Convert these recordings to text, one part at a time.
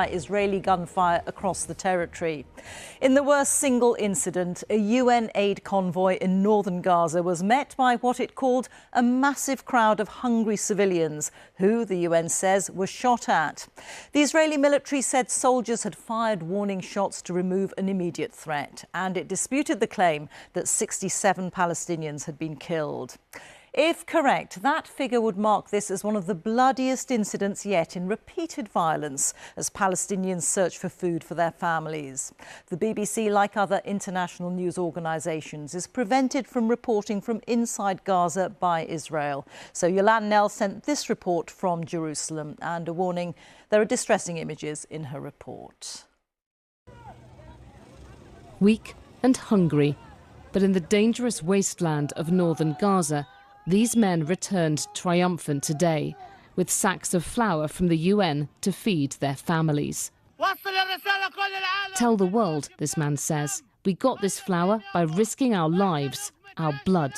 Israeli gunfire across the territory. In the worst single incident, a UN aid convoy in northern Gaza was met by what it called a massive crowd of hungry civilians who, the UN says, were shot at. The Israeli military said soldiers had fired warning shots to remove an immediate threat, and it disputed the claim that 67 Palestinians had been killed. If correct, that figure would mark this as one of the bloodiest incidents yet in repeated violence as Palestinians search for food for their families. The BBC, like other international news organisations, is prevented from reporting from inside Gaza by Israel. So Yolande Nell sent this report from Jerusalem, and a warning, there are distressing images in her report. Weak and hungry, but in the dangerous wasteland of northern Gaza, these men returned triumphant today, with sacks of flour from the UN to feed their families. Tell the world, this man says, we got this flour by risking our lives, our blood.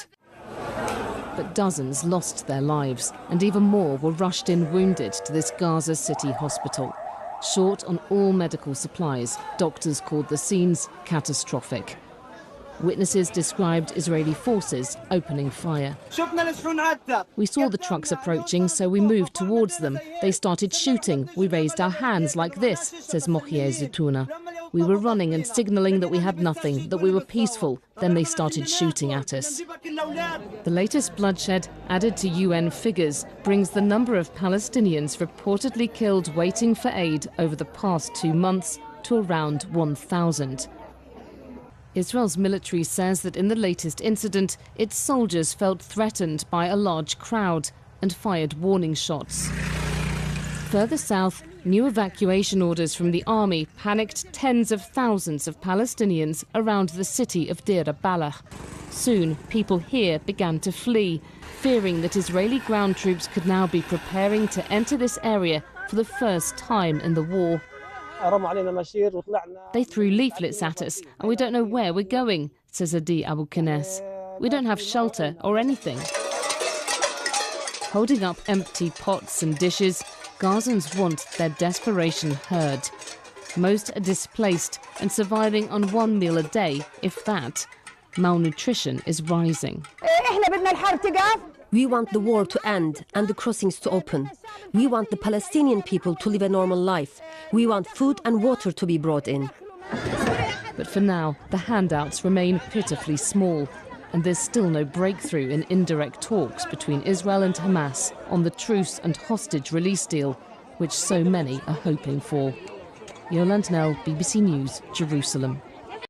But dozens lost their lives, and even more were rushed in wounded to this Gaza City hospital. Short on all medical supplies, doctors called the scenes catastrophic. Witnesses described Israeli forces opening fire. We saw the trucks approaching, so we moved towards them. They started shooting. We raised our hands like this, says Mokhie Zitouna. We were running and signalling that we had nothing, that we were peaceful. Then they started shooting at us. The latest bloodshed, added to UN figures, brings the number of Palestinians reportedly killed waiting for aid over the past 2 months to around 1,000. Israel's military says that in the latest incident, its soldiers felt threatened by a large crowd and fired warning shots. Further south, new evacuation orders from the army panicked tens of thousands of Palestinians around the city of Deir al-Balah. Soon, people here began to flee, fearing that Israeli ground troops could now be preparing to enter this area for the first time in the war. They threw leaflets at us, and we don't know where we're going, says Adi Abu Khanes. We don't have shelter or anything. Holding up empty pots and dishes, Gazans want their desperation heard. Most are displaced and surviving on 1 meal a day, if that. Malnutrition is rising. We want the war to end and the crossings to open. We want the Palestinian people to live a normal life. We want food and water to be brought in. But for now, the handouts remain pitifully small, and there's still no breakthrough in indirect talks between Israel and Hamas on the truce and hostage release deal, which so many are hoping for. Yolande Nell, BBC News, Jerusalem.